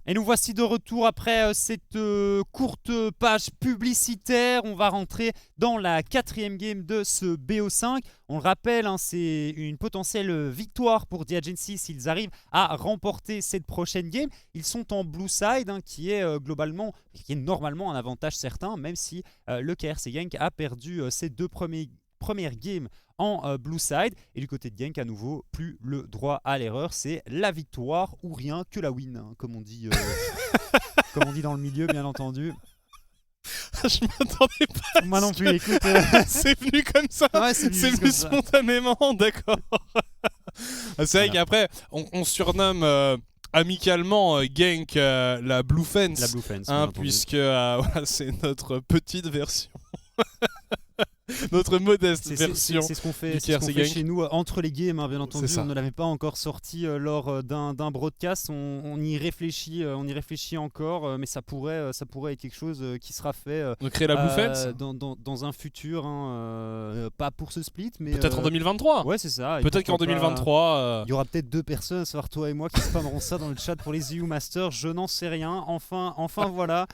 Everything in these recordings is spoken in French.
Et nous voici de retour après cette courte page publicitaire. On va rentrer dans la 4e game de ce BO5. On le rappelle, hein, c'est une potentielle victoire pour The Agency s'ils arrivent à remporter cette prochaine game. Ils sont en blue side, hein, qui est normalement un avantage certain, même si le KRC Genk a perdu ses deux premières games en blue side. Et du côté de Genk, à nouveau, plus le droit à l'erreur. C'est la victoire ou rien que la win, hein, comme on dit dans le milieu, bien entendu. Je m'attendais pas. Moi non plus, écoute. C'est venu comme ça. Ouais, c'est venu spontanément, d'accord. C'est vrai qu'après, on surnomme amicalement Genk la Blue Fence. La Blue Fence, hein, puisque voilà, c'est notre petite version. Notre modeste version. C'est ce qu'on fait, chez nous entre les games, hein, bien entendu. On ne l'avait pas encore sorti lors d'un broadcast. On y réfléchit encore, mais ça pourrait être quelque chose qui sera fait on crée la Blue Fence dans un futur, hein, pas pour ce split, mais peut-être en 2023. Ouais, c'est ça. Peut-être qu'en 2023. Il y aura peut-être 2 personnes, à savoir toi et moi, qui spammeront ça dans le chat pour les EU Masters. Je n'en sais rien. Enfin, voilà.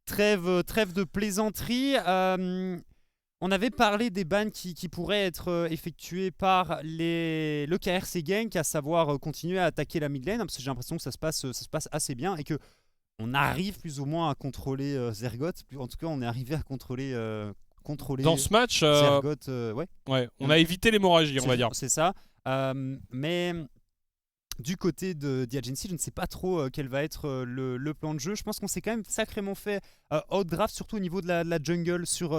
Trêve de plaisanterie. On avait parlé des bans qui pourraient être effectués par le KRC Genk, à savoir continuer à attaquer la mid lane, parce que j'ai l'impression que ça se passe assez bien et que on arrive plus ou moins à contrôler Zergoth. En tout cas, on est arrivé à contrôler dans ce match. Zergoth, ouais, on a évité l'hémorragie, on va dire. C'est ça. Mais du côté de The Agency, je ne sais pas trop quel va être le plan de jeu. Je pense qu'on s'est quand même sacrément fait outdraft, surtout au niveau de la jungle sur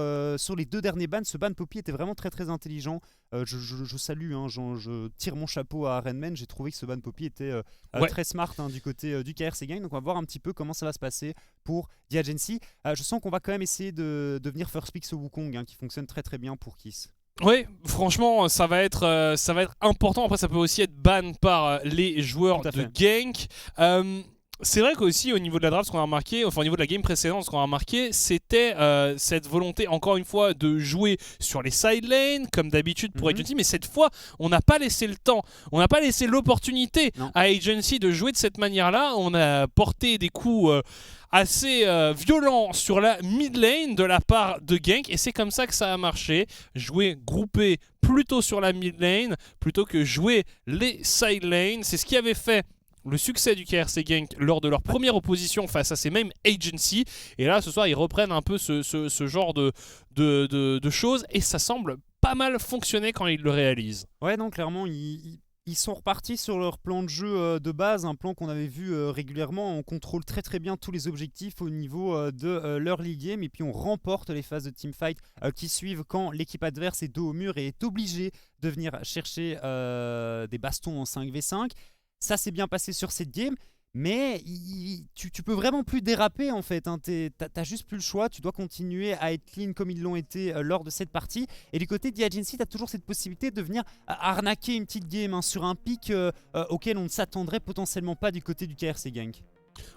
les 2 derniers bans. Ce ban Poppy était vraiment très très intelligent. Je salue, hein, je tire mon chapeau à Renman. J'ai trouvé que ce ban Poppy était très smart, hein, du côté du KRC Gang. Donc on va voir un petit peu comment ça va se passer pour The Agency. Je sens qu'on va quand même essayer de venir first pick ce Wukong, hein, qui fonctionne très très bien pour Kiss. Oui, franchement, ça va être important. Après, ça peut aussi être ban par les joueurs de Genk. C'est vrai qu'aussi au niveau de la draft, ce qu'on a remarqué, enfin au niveau de la game précédente, ce qu'on a remarqué, c'était cette volonté, encore une fois, de jouer sur les side lanes, comme d'habitude pour Agency, mais cette fois, on n'a pas laissé le temps, on n'a pas laissé l'opportunité à Agency de jouer de cette manière-là. On a porté des coups assez violents sur la mid lane de la part de Genk, et c'est comme ça que ça a marché. Jouer groupé plutôt sur la mid lane, plutôt que jouer les side lanes. C'est ce qui avait fait le succès du KRC Genk lors de leur première opposition face à ces mêmes Agency. Et là, ce soir, ils reprennent un peu ce genre de choses, et ça semble pas mal fonctionner quand ils le réalisent. Ouais, non, clairement, ils sont repartis sur leur plan de jeu de base, un plan qu'on avait vu régulièrement. On contrôle très très bien tous les objectifs au niveau de leur league game, et puis on remporte les phases de teamfight qui suivent quand l'équipe adverse est dos au mur et est obligée de venir chercher des bastons en 5v5. Ça s'est bien passé sur cette game, mais tu peux vraiment plus déraper en fait, hein. T'as juste plus le choix, tu dois continuer à être clean comme ils l'ont été lors de cette partie. Et du côté de The Agency, t'as toujours cette possibilité de venir arnaquer une petite game, hein, sur un pic auquel on ne s'attendrait potentiellement pas du côté du KRC Genk.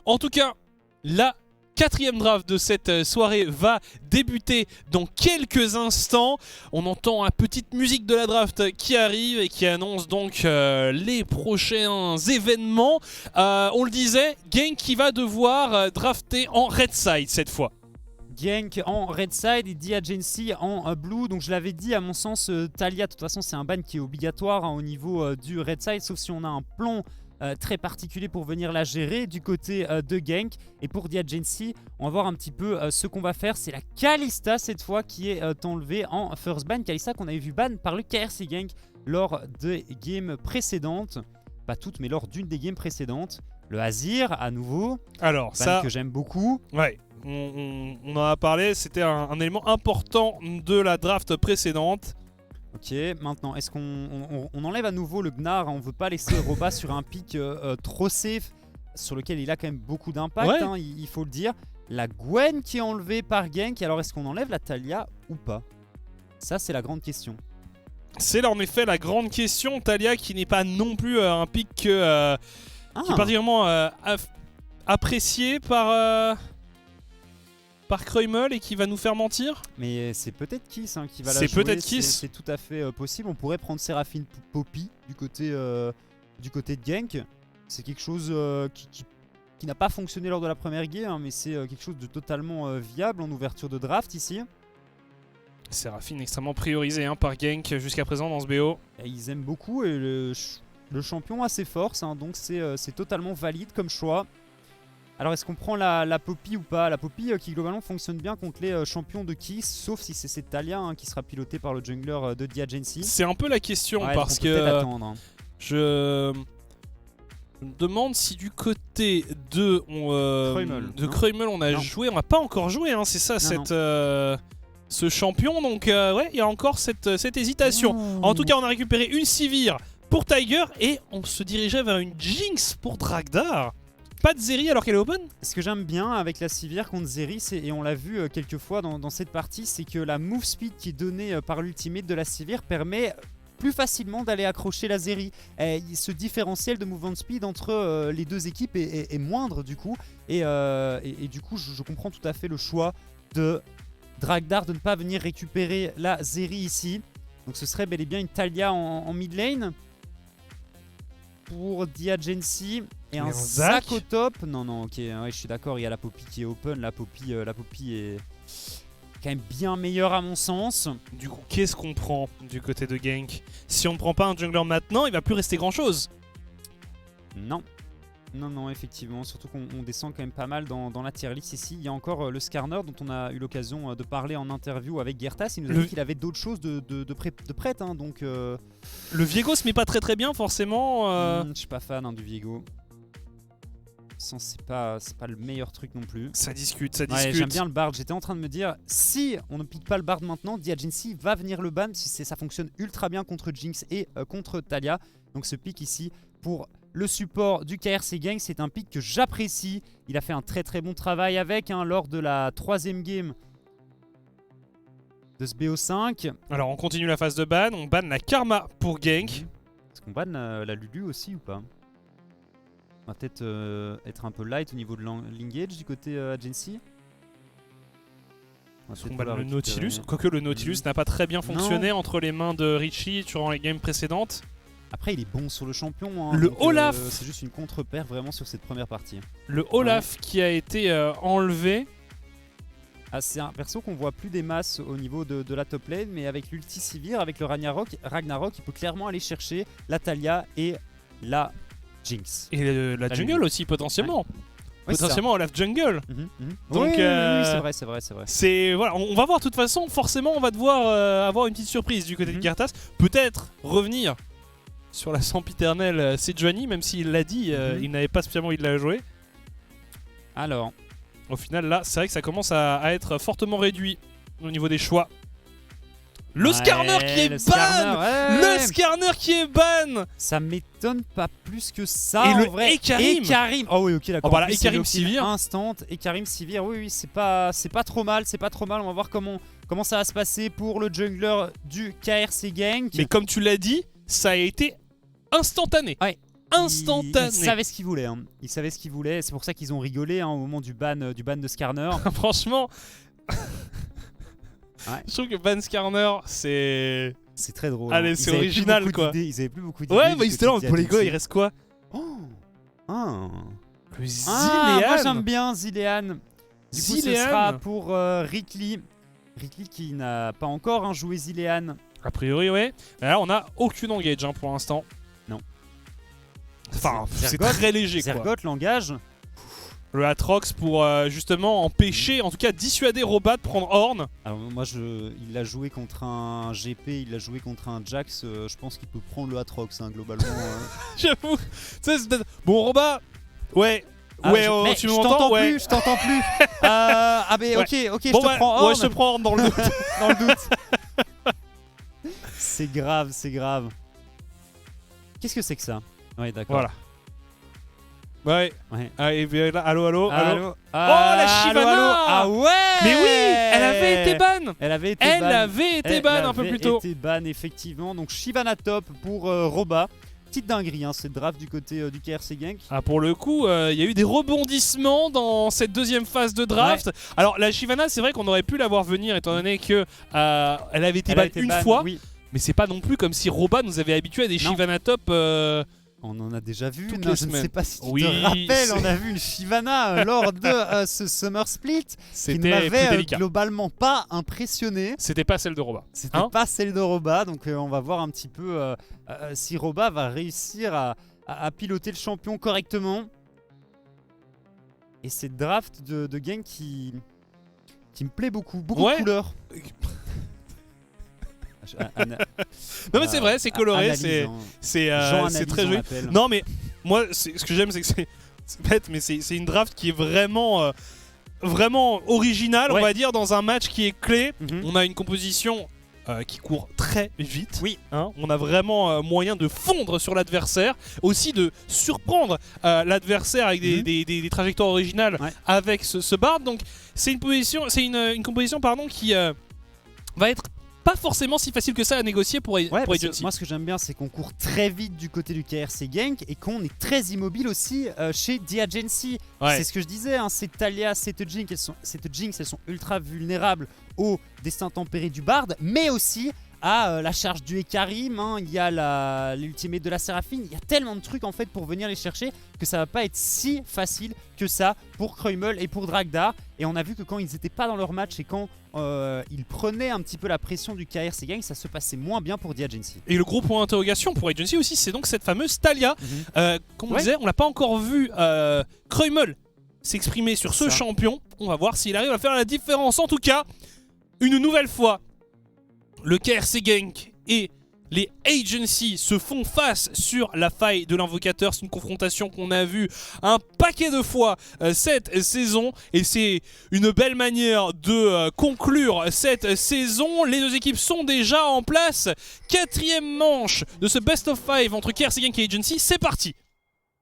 En tout cas, la 4e draft de cette soirée va débuter dans quelques instants. On entend la petite musique de la draft qui arrive et qui annonce donc les prochains événements. On le disait, Genk qui va devoir drafter en red side cette fois. Genk en red side et The Agency en blue. Donc je l'avais dit, à mon sens, Taliyah, de toute façon c'est un ban qui est obligatoire, hein, au niveau du red side, sauf si on a un plan très particulier pour venir la gérer du côté de Genk. Et pour The Agency, on va voir un petit peu ce qu'on va faire. C'est la Kalista cette fois qui est enlevée en first ban. Kalista qu'on avait vu ban par le KRC Genk lors des games précédentes. Pas toutes, mais lors d'une des games précédentes. Le Azir à nouveau. Alors ban ça, que j'aime beaucoup. Ouais. On en a parlé, c'était un élément important de la draft précédente. Ok, maintenant, est-ce qu'on enlève à nouveau le Gnar, hein? On veut pas laisser Roba sur un pick trop safe, sur lequel il a quand même beaucoup d'impact, ouais. Hein, il faut le dire. La Gwen qui est enlevée par Genk, alors est-ce qu'on enlève la Taliyah ou pas? Ça, c'est la grande question. C'est là en effet la grande question. Taliyah qui n'est pas non plus un pick qui est particulièrement apprécié par Kreumel et qui va nous faire mentir. Mais c'est peut-être Kiss, hein, qui va la jouer. C'est peut-être Kiss. C'est tout à fait possible. On pourrait prendre Seraphine Poppy du côté de Genk. C'est quelque chose qui qui n'a pas fonctionné lors de la première game, hein, mais c'est quelque chose de totalement viable en ouverture de draft ici. Seraphine extrêmement priorisé par Genk jusqu'à présent dans ce BO. Et ils aiment beaucoup et le champion a ses forces, hein, donc c'est totalement valide comme choix. Alors est-ce qu'on prend la Poppy ou pas? La Poppy qui globalement fonctionne bien contre les champions de Kiss, sauf si c'est cette Talia qui sera pilotée par le jungler de Diagency. C'est un peu la question parce que attendre, hein. Je me demande si du côté de Kreumel on a joué, on n'a pas encore joué, hein, c'est ça ce champion, donc ouais, il y a encore cette hésitation. En tout cas, on a récupéré une Sivir pour Tiger et on se dirigeait vers une Jinx pour Dragdar. Pas de Zeri alors qu'elle est open. Ce que j'aime bien avec la Sivir contre Zeri, et on l'a vu quelques fois dans cette partie, c'est que la move speed qui est donnée par l'ultimate de la Sivir permet plus facilement d'aller accrocher la Zeri. Et ce différentiel de movement speed entre les deux équipes est moindre du coup. Et du coup, je comprends tout à fait le choix de Dragdar de ne pas venir récupérer la Zeri ici. Donc ce serait bel et bien une Talia en mid lane pour Diagency. Et un Zac au top. Non, ok, ouais, je suis d'accord, il y a la Poppy qui est open. La Poppy est quand même bien meilleure à mon sens. Du coup, qu'est-ce qu'on prend du côté de Genk? Si on ne prend pas un jungler maintenant, il va plus rester grand-chose. Non, effectivement. Surtout qu'on descend quand même pas mal dans la tier list ici. Il y a encore le Skarner dont on a eu l'occasion de parler en interview avec Gertas. Il nous a dit qu'il avait d'autres choses de prêtes. Hein, donc, le Viego se met pas très bien forcément. Je suis pas fan du Viego. C'est pas le meilleur truc non plus. Ça discute. Ouais, j'aime bien le Bard. J'étais en train de me dire, si on ne pique pas le Bard maintenant, Diagency va venir le ban. Ça fonctionne ultra bien contre Jinx et contre Talia. Donc ce pick ici pour le support du KRC Gang, c'est un pick que j'apprécie. Il a fait un très bon travail avec lors de la 3ème game de ce BO5. Alors on continue la phase de ban. On banne la Karma pour Genk. Est-ce qu'on banne la Lulu aussi ou pas? On va peut-être être un peu light au niveau de l'engage du côté Agency. On banne le Nautilus. Quoique le Nautilus n'a pas très bien fonctionné entre les mains de Richie durant les games précédentes. Après, il est bon sur le champion. Le donc, Olaf c'est juste une contre-paire vraiment sur cette première partie. Le Olaf qui a été enlevé. C'est un perso qu'on voit plus des masses au niveau de la top lane, mais avec l'ulti Sivir, avec le Ragnarok, il peut clairement aller chercher la Talia et la Jinx. Et la jungle aussi potentiellement. Ouais. Potentiellement Olaf jungle. Donc oui, c'est vrai. Voilà, on va voir de toute façon, forcément on va devoir avoir une petite surprise du côté de Gertas. Peut-être revenir sur la sempiternelle Sejuani, même s'il l'a dit, il n'avait pas spécialement envie de la jouer. Alors, au final là, c'est vrai que ça commence à être fortement réduit au niveau des choix. Le Skarner qui est ban. Le Skarner qui est ban. Ça m'étonne pas plus que ça. Et en le vrai. Ekarim. Oh oui, ok, d'accord. Voilà, Ekarim Sivir. Instant. Ekarim Sivir, oui, c'est pas trop mal. On va voir comment ça va se passer pour le jungler du KRC Gang. Mais comme tu l'as dit, ça a été instantané. Ouais. Instantané. Il savait ce qu'il voulait. Il savait ce qu'il voulait. C'est pour ça qu'ils ont rigolé au moment du ban de Skarner. Franchement. Ouais. Je trouve que Ban Skarner, c'est très drôle. Allez, c'est original quoi. Ils avaient plus beaucoup d'idées. Ouais, bah ils étaient là, pour les gars, il reste quoi? Le Zilean. Moi j'aime bien Zilean. Du coup, ce sera pour Rikli. Rikli qui n'a pas encore joué Zilean. A priori, ouais. Là, on n'a aucune engage pour l'instant. Non. Enfin, c'est très léger quoi. Zergoth, l'engage. Le Atrox pour justement empêcher, en tout cas dissuader Robat de prendre Horn. Alors moi, il l'a joué contre un GP, il l'a joué contre un Jax. Je pense qu'il peut prendre le Atrox globalement. J'avoue. Bon, Robat. Ouais. Tu m'entends? Je t'entends plus. Mais ok, bon, je te prends Horn. Ouais, je te prends Horn dans le doute. Dans le doute. C'est grave. Qu'est-ce que c'est que ça? Ouais, d'accord. Voilà. Ouais. Ah, et bien là, allô. Oh, la Shyvana. Ah ouais. Mais oui, elle avait été ban. Elle avait été ban un peu plus tôt. Elle avait été ban, effectivement. Donc Shyvana top pour Roba. Petite dinguerie, cette draft du côté du KRC Gang. Ah, pour le coup, il y a eu des rebondissements dans cette deuxième phase de draft. Ouais. Alors, la Shyvana, c'est vrai qu'on aurait pu la voir venir étant donné que elle avait été ban une fois. Oui. Mais c'est pas non plus comme si Roba nous avait habitué à des Shyvana top. On en a déjà vu toutes une, les je ne semaines. sais pas si tu Oui, te rappelles, c'est- on a vu une Shyvana lors de ce Summer Split qui ne C'était plus m'avait délicat. globalement pas impressionné. C'était pas celle de Roba. C'était Hein pas celle de Roba, donc on va voir un petit peu si Roba va réussir à piloter le champion correctement. Et cette draft de gang qui me plaît beaucoup, beaucoup Ouais. de couleurs. Non mais c'est vrai, c'est coloré, Analyse, c'est Jean c'est Analyse, très on joli. l'appelle. Non mais moi ce que j'aime c'est que c'est bête mais c'est une draft qui est vraiment vraiment originale, Ouais. on va dire, dans un match qui est clé. Mhm. On a une composition qui court très vite. Oui. Hein, on a vraiment moyen de fondre sur l'adversaire, aussi de surprendre l'adversaire avec des trajectoires originales Ouais. avec ce Bard. Donc c'est une position, c'est une composition pardon qui va être pas forcément si facile que ça à négocier pour Ouais, parce que Agency. moi ce que j'aime bien c'est qu'on court très vite du côté du KRC Genk et qu'on est très immobile aussi chez The Agency. Ouais. C'est ce que je disais, hein, ces Talia, cette Jinx, elles sont ultra vulnérables au destin tempéré du Bard, mais aussi à la charge du Ekarim, hein, il y a l'ultimate de la Séraphine, il y a tellement de trucs en fait pour venir les chercher que ça va pas être si facile que ça pour Kreumel et pour Dragdar. Et on a vu que quand ils n'étaient pas dans leur match et quand ils prenaient un petit peu la pression du KRC Gang, ça se passait moins bien pour The Agency. Et le gros point d'interrogation pour Agency aussi, c'est donc cette fameuse Talia. Comme on Ouais. disait, on l'a pas encore vu Kreumel s'exprimer sur ce Ça. champion. On va voir s'il arrive à faire la différence. En tout cas, une nouvelle fois, le KRC Gang et les Agency se font face sur la faille de l'invocateur. C'est une confrontation qu'on a vue un paquet de fois cette saison. Et c'est une belle manière de conclure cette saison. Les deux équipes sont déjà en place. 4e manche de ce Best of 5 entre KRC Gang et Agency. C'est parti.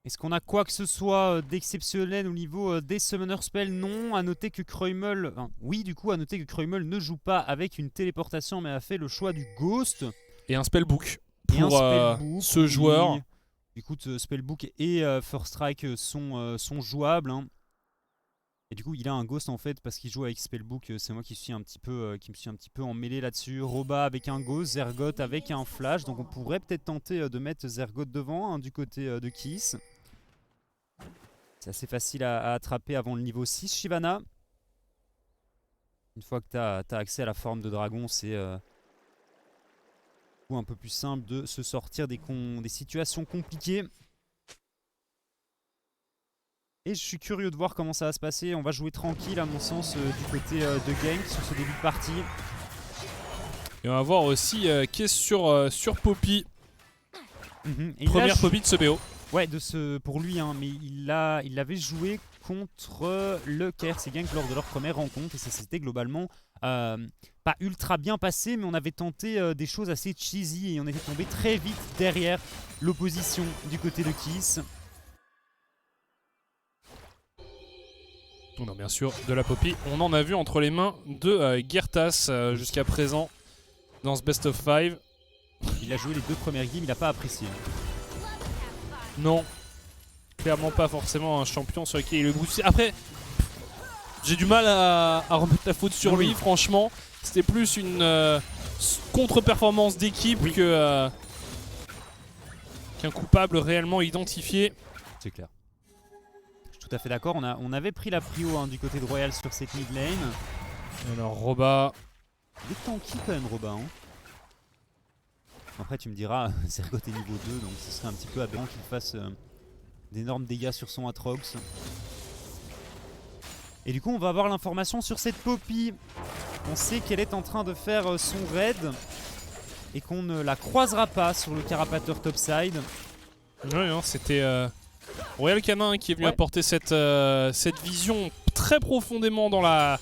Est-ce qu'on a quoi que ce soit d'exceptionnel au niveau des Summoner Spells? Non. À noter que Kreumel... Enfin, oui, du coup, à noter que Kreumel ne joue pas avec une téléportation, mais a fait le choix du Ghost. Et un spellbook Et un pour Spellbook, ce joueur. oui. Écoute, Spellbook et First Strike sont jouables. Hein. Et du coup, il a un Ghost en fait parce qu'il joue avec Spellbook. C'est moi qui me suis un petit peu emmêlé là-dessus. Roba avec un Ghost, Zergoth avec un Flash. Donc on pourrait peut-être tenter de mettre Zergoth devant, hein, du côté de Kiss. C'est assez facile à attraper avant le niveau 6, Shyvana. Une fois que tu as accès à la forme de dragon, c'est un peu plus simple de se sortir des situations compliquées. Et je suis curieux de voir comment ça va se passer. On va jouer tranquille à mon sens du côté de Gang sur ce début de partie. Et on va voir aussi qu'est-ce sur Poppy. Et Première là, Poppy de ce BO. Ouais, pour lui, hein, mais il avait joué contre le KRC Gang lors de leur première rencontre et ça s'était globalement pas ultra bien passé, mais on avait tenté des choses assez cheesy et on était tombé très vite derrière l'opposition du côté de Kiss. On a bien sûr de la Poppy. On en a vu entre les mains de Gertas jusqu'à présent dans ce Best of 5. Il a joué les 2 premières games, il n'a pas apprécié. Non, clairement pas forcément un champion sur lequel il est boosté. Après, j'ai du mal à remettre la faute sur lui, franchement. C'était plus une contre-performance d'équipe qu'un coupable réellement identifié. C'est clair. Je suis tout à fait d'accord. On avait pris la prio hein, du côté de Royal sur cette mid lane. Alors Roba. Il est tanky quand même, Roba. Hein. Après, tu me diras, Zergoth est niveau 2, donc ce serait un petit peu aberrant qu'il fasse d'énormes dégâts sur son Atrox. Et du coup, on va avoir l'information sur cette Poppy. On sait qu'elle est en train de faire son raid et qu'on ne la croisera pas sur le carapateur topside. Oui, hein, c'était Royal Canin qui est venu apporter cette vision très profondément dans la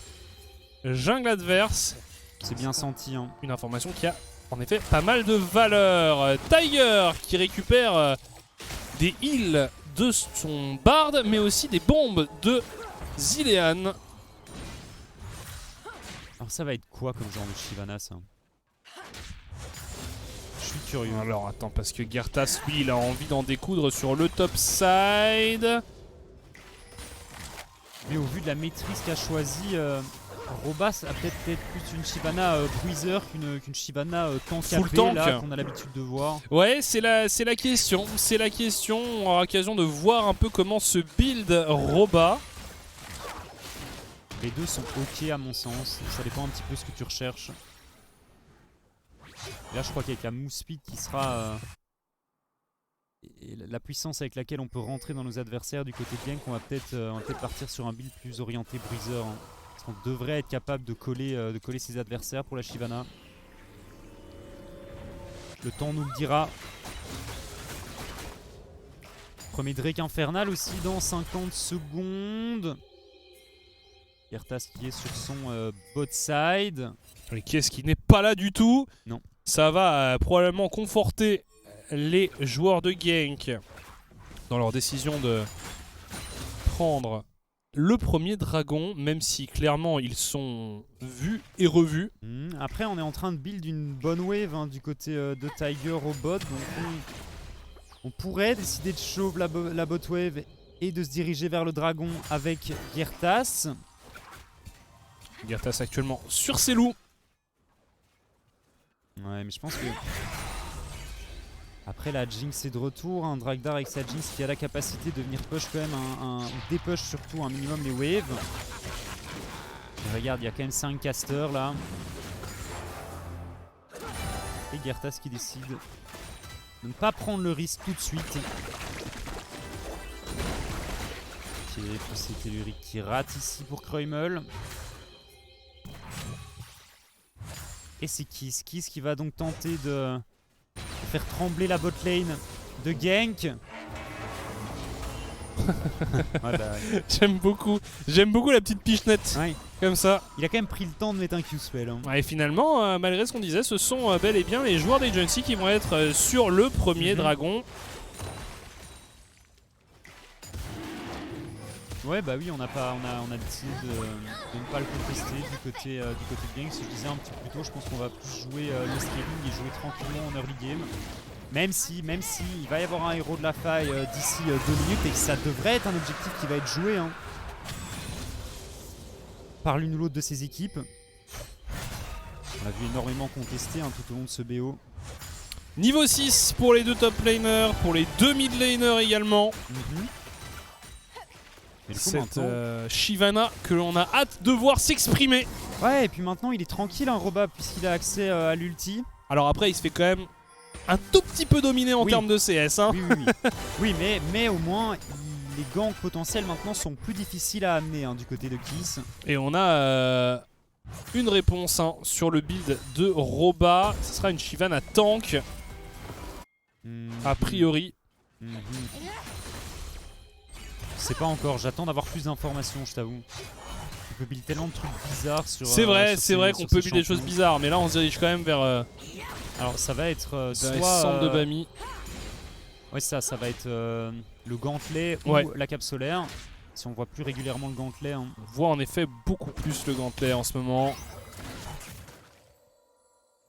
jungle adverse. C'est bien senti. Hein. Une information qui a en effet pas mal de valeur. Tiger qui récupère des heals de son Bard, mais aussi des bombes de Zilean. Alors ça va être quoi comme genre de Shyvana ça? Je suis curieux. Alors attends, parce que Gertas lui il a envie d'en découdre sur le top side. Mais au vu de la maîtrise qu'a choisi Roba a peut-être plus une Shyvana bruiser qu'une Shyvana tank Full AP, tank. là qu'on a l'habitude de voir. Ouais, c'est la question. C'est la question. On aura l'occasion de voir un peu comment se build Roba. Les deux sont ok à mon sens, ça dépend un petit peu ce que tu recherches. Et là je crois qu'avec la move speed qui sera et la puissance avec laquelle on peut rentrer dans nos adversaires du côté de Gank, on va peut-être partir sur un build plus orienté bruiser. Hein, parce qu'on devrait être capable de coller ses adversaires pour la Shyvana. Le temps nous le dira. Premier Drake infernal aussi dans 50 secondes. Gertas qui est sur son bot side. Et qui est-ce qui n'est pas là du tout? Non. Ça va probablement conforter les joueurs de Gank dans leur décision de prendre le premier dragon, même si clairement ils sont vus et revus. Après on est en train de build une bonne wave hein, du côté de Tiger au bot. Donc on pourrait décider de shove la bot wave et de se diriger vers le dragon avec Gertas. Gertas actuellement sur ses loups. Ouais, mais je pense que après la Jinx est de retour, un Dragdar avec sa Jinx qui a la capacité de venir push quand même, ou dépush surtout un minimum les waves. Et regarde, il y a quand même 5 casters là. Et Gertas qui décide de ne pas prendre le risque tout de suite. Ok, poussée tellurique qui rate ici pour Kreumel. Et c'est Kiss qui va donc tenter de faire trembler la bot lane de Gank. Ouais, bah, ouais. J'aime beaucoup la petite pichenette Ouais. comme ça. Il a quand même pris le temps de mettre un Q-spell. Hein. Ouais, et finalement, malgré ce qu'on disait, ce sont bel et bien les joueurs d'Agency qui vont être sur le premier dragon. Ouais bah oui on a décidé de ne pas le contester du côté de Gank. Si je disais un petit peu plus tôt, je pense qu'on va plus jouer le scaling et jouer tranquillement en early game. Même si il va y avoir un héros de la faille d'ici 2 minutes et que ça devrait être un objectif qui va être joué hein, par l'une ou l'autre de ces équipes. On l'a vu énormément contester hein, tout au long de ce BO. Niveau 6 pour les deux top laners, pour les deux mid laners également. Cette Shyvana que l'on a hâte de voir s'exprimer. Ouais, et puis maintenant il est tranquille, hein, Roba, puisqu'il a accès à l'ulti. Alors après, il se fait quand même un tout petit peu dominer en termes de CS. Hein. Oui, mais au moins, les ganks potentiels maintenant sont plus difficiles à amener hein, du côté de Kiss. Et on a une réponse hein, sur le build de Roba. Ce sera une Shyvana tank, a priori. Je sais pas encore, j'attends d'avoir plus d'informations, je t'avoue. On peut build tellement de trucs bizarres sur. C'est vrai qu'on peut build des choses bizarres, mais là on se dirige quand même vers. Alors ça va être soit centre de Bami. Ouais, ça va être le gantelet ou la cape solaire. Si on voit plus régulièrement le gantelet. Hein. On voit en effet beaucoup plus le gantelet en ce moment.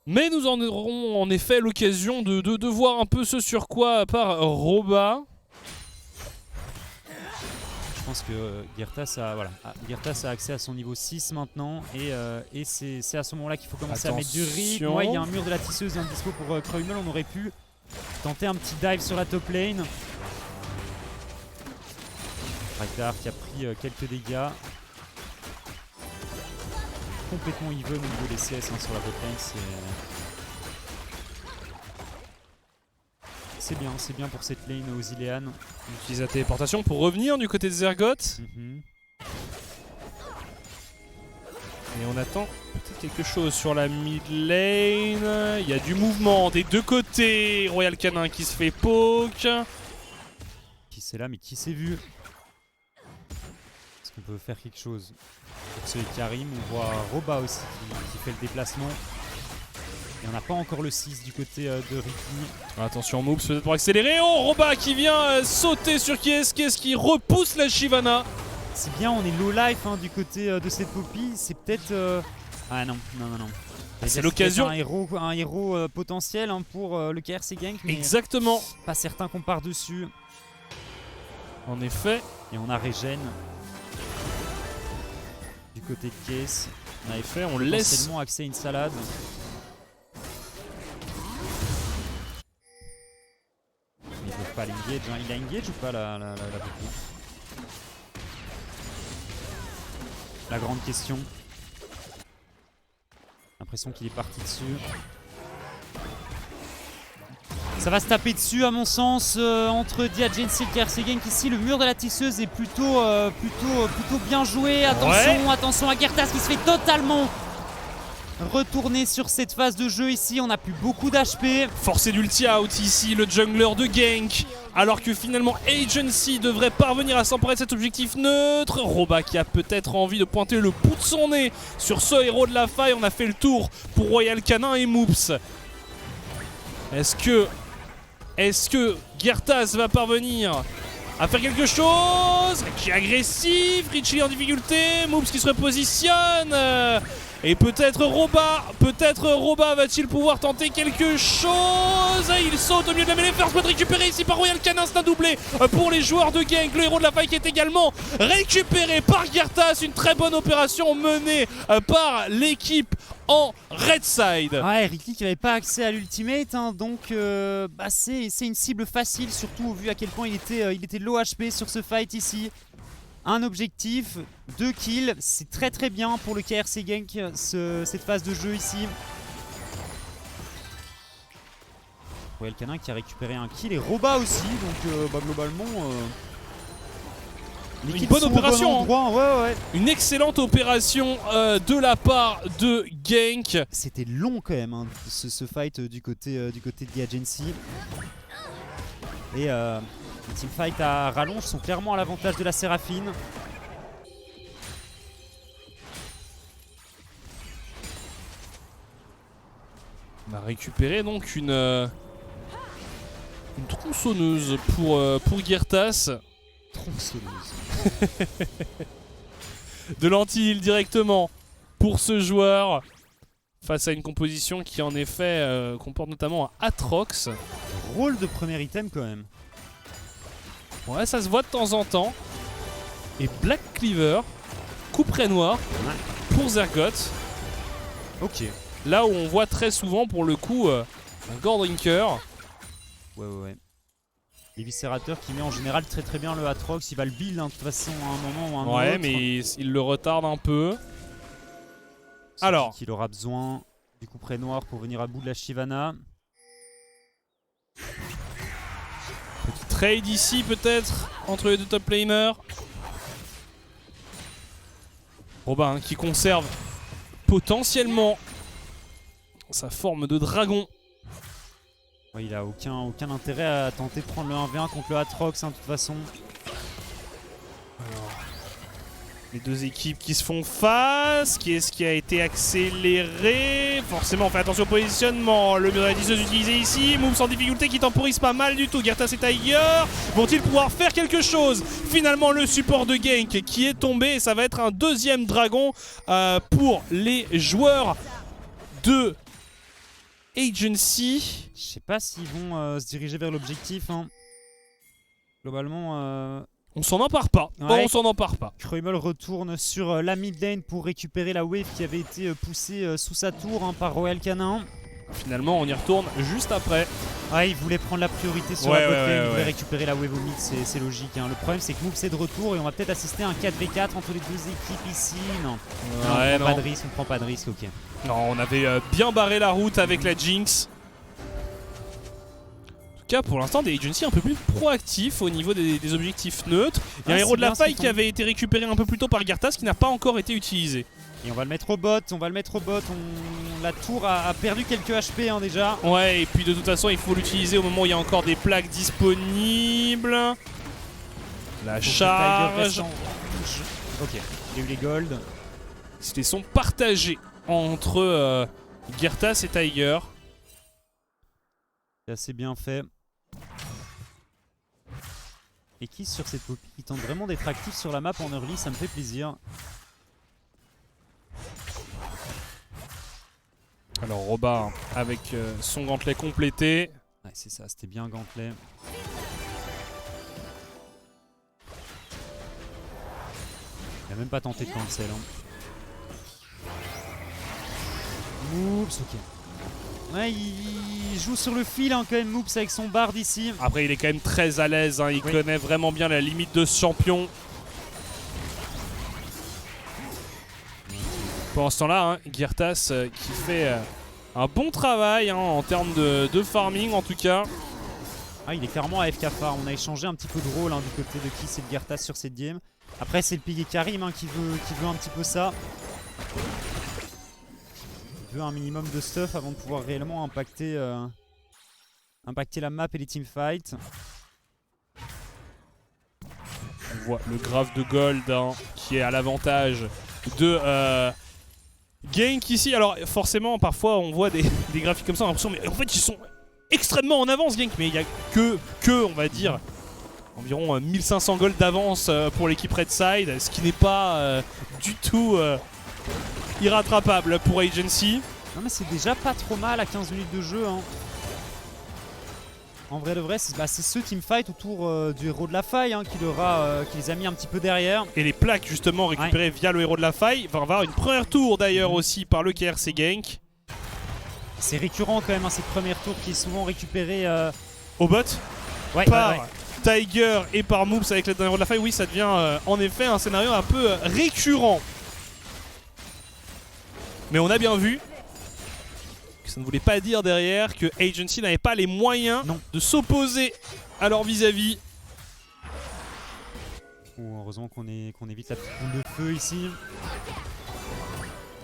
Mais nous en aurons en effet l'occasion de voir un peu ce sur quoi part Roba. Je pense que Gertas a accès à son niveau 6 maintenant et c'est à ce moment là qu'il faut commencer à mettre du rythme. Ouais, il y a un mur de la tisseuse et un dispo pour Kreumel, on aurait pu tenter un petit dive sur la top lane. Ragnar qui a pris quelques dégâts. Complètement even au niveau des CS hein, sur la bot lane, c'est bien pour cette lane aux Ilean. On utilise la téléportation pour revenir du côté de Zergoth. Et on attend peut-être quelque chose sur la mid lane. Il y a du mouvement des deux côtés. Royal Canin qui se fait poke. Qui c'est là, mais qui s'est vu? Est-ce qu'on peut faire quelque chose? Pour celui de Karim, on voit Roba aussi qui fait le déplacement. Et on n'a pas encore le 6 du côté de Ricky. Attention, Moops peut-être pour accélérer. Oh, Roba qui vient sauter sur Kies qui repousse la Shyvana. C'est bien, on est low life hein, du côté de cette Poppy. C'est peut-être... Ah non. C'est l'occasion. Un héros potentiel hein, pour le KRC Gank. Mais exactement. Pas certain qu'on part dessus. En effet. Et on a Regen. Du côté de Case, En effet, on laisse. potentiellement accès à une salade. Ils ne peuvent pas l'engage. Hein. Il a engage ou pas la Poppy? La grande question. L'impression qu'il est parti dessus. Ça va se taper dessus à mon sens entre Diagency et KRC Genk ici. Le mur de la tisseuse est plutôt bien joué. Attention, attention à Gertas qui se fait totalement retourner sur cette phase de jeu ici. On n'a plus beaucoup d'HP. Forcé d'ulti out ici, le jungler de Genk. Alors que finalement Agency devrait parvenir à s'emparer de cet objectif neutre. Roba qui a peut-être envie de pointer le bout de son nez sur ce héros de la faille. On a fait le tour pour Royal Canin et Moops. Est-ce que Gertas va parvenir à faire quelque chose? Qui est agressif, Richie en difficulté, Moops qui se repositionne. Et peut-être Roba va-t-il pouvoir tenter quelque chose? Il saute au milieu de la mêlée, First Blood récupéré ici par Royal Canin, c'est un doublé pour les joueurs de Genk. Le héros de la faille qui est également récupéré par Gertas. Une très bonne opération menée par l'équipe en red side. Ouais, Ricky qui n'avait pas accès à l'ultimate, hein, donc c'est une cible facile, surtout au vu à quel point il était low HP sur ce fight ici. Un objectif, 2 kills, c'est très très bien pour le KRC Genk, cette phase de jeu ici. Royal Canin qui a récupéré un kill et Roba aussi, donc globalement... Une bonne opération, bon ouais. Une excellente opération de la part de Genk. C'était long quand même, hein, ce fight du côté de Diagency. Et les teamfights à rallonge sont clairement à l'avantage de la Séraphine. On a récupéré donc une tronçonneuse pour Gertas. Tronçonneuse. De l'anti-heal directement pour ce joueur. Face à une composition qui en effet comporte notamment un Atrox. Rôle de premier item quand même. Ouais, ça se voit de temps en temps. Et Black Cleaver, couperet noir pour Zergoth. Ok. Là où on voit très souvent pour le coup un Gordrinker. Ouais. L'éviscérateur qui met en général très très bien le Atrox. Il va le build hein, de toute façon à un moment ou à un autre. Ouais, mais il le retarde un peu. Alors, qu'il aura besoin du couperet noir pour venir à bout de la Shyvana. Petit trade ici peut-être entre les deux top laners. Robin qui conserve potentiellement sa forme de dragon. Ouais, il a aucun intérêt à tenter de prendre le 1v1 contre le Atrox hein, de toute façon. Alors, les deux équipes qui se font face. Qui est-ce qui a été accéléré? Forcément, on fait attention au positionnement. Le mur de la tisseuse utilisé ici. Moops en difficulté qui temporise pas mal du tout. Gertas et Tiger vont-ils pouvoir faire quelque chose? Finalement, le support de Genk qui est tombé. Et ça va être un deuxième dragon pour les joueurs de Agency. Je sais pas s'ils vont se diriger vers l'objectif. Hein. Globalement... On s'en empare pas. Ouais. On s'en empare pas. Krumel retourne sur la mid lane pour récupérer la wave qui avait été poussée sous sa tour hein, par Royal Canin. Finalement, on y retourne juste après. Ouais, il voulait prendre la priorité sur la bot lane, il voulait récupérer la wave au mid, c'est logique. Hein. Le problème, c'est que Moops est de retour et on va peut-être assister à un 4v4 entre les deux équipes ici. Non, on prend pas de risque, on prend pas de risque, ok. Non, on avait bien barré la route avec la Jinx. En tout cas, pour l'instant, des agencies un peu plus proactifs au niveau des objectifs neutres. Il y a un héros de la faille qui avait été récupéré un peu plus tôt par Gertas qui n'a pas encore été utilisé. Et on va le mettre au bot, La tour a perdu quelques HP hein, déjà. Ouais, et puis de toute façon, il faut l'utiliser au moment où il y a encore des plaques disponibles. La charge. Ok, il y a eu les gold. Ils sont partagés entre Gertas et Tiger. C'est assez bien fait. Et qui sur cette Poppy qui tente vraiment d'être actif sur la map en early, ça me fait plaisir. Alors Roba avec son gantelet complété. Ouais, c'est ça, c'était bien gantelet. Il a même pas tenté de cancel. Hein. Moops, ok. Ouais, il joue sur le fil hein, quand même, Moops avec son bard ici. Après, il est quand même très à l'aise, hein. Il connaît vraiment bien la limite de ce champion. Pendant ce temps-là, hein, Girtas qui fait un bon travail hein, en termes de farming en tout cas. Ah, il est clairement AFK phare. On a échangé un petit peu de rôle hein, du côté de Kiss et de Girtas sur cette game. Après, c'est le Pig et Karim hein, qui veut un petit peu ça. Il veut un minimum de stuff avant de pouvoir réellement impacter la map et les teamfights. On voit le graphe de gold hein, qui est à l'avantage de Gank ici. Alors forcément, parfois on voit des graphiques comme ça, on a l'impression, mais en fait ils sont extrêmement en avance Gank, mais il n'y a que, on va dire, environ 1500 gold d'avance pour l'équipe Red Side, ce qui n'est pas du tout irrattrapable pour Agency. Non mais c'est déjà pas trop mal à 15 minutes de jeu hein. En vrai de vrai, c'est ce teamfight autour du héros de la faille hein, qui les a mis un petit peu derrière. Et les plaques justement récupérées via le héros de la faille. Va avoir une première tour d'ailleurs aussi par le KRC Gank. C'est récurrent quand même hein, ces premières tours qui est souvent récupérée au bot par ouais. Tiger et par Moops avec l'aide d'un héros de la faille. Oui, ça devient en effet un scénario un peu récurrent. Mais on a bien vu que ça ne voulait pas dire derrière que Agency n'avait pas les moyens de s'opposer à leur vis-à-vis. Heureusement qu'on évite la petite boule de feu ici.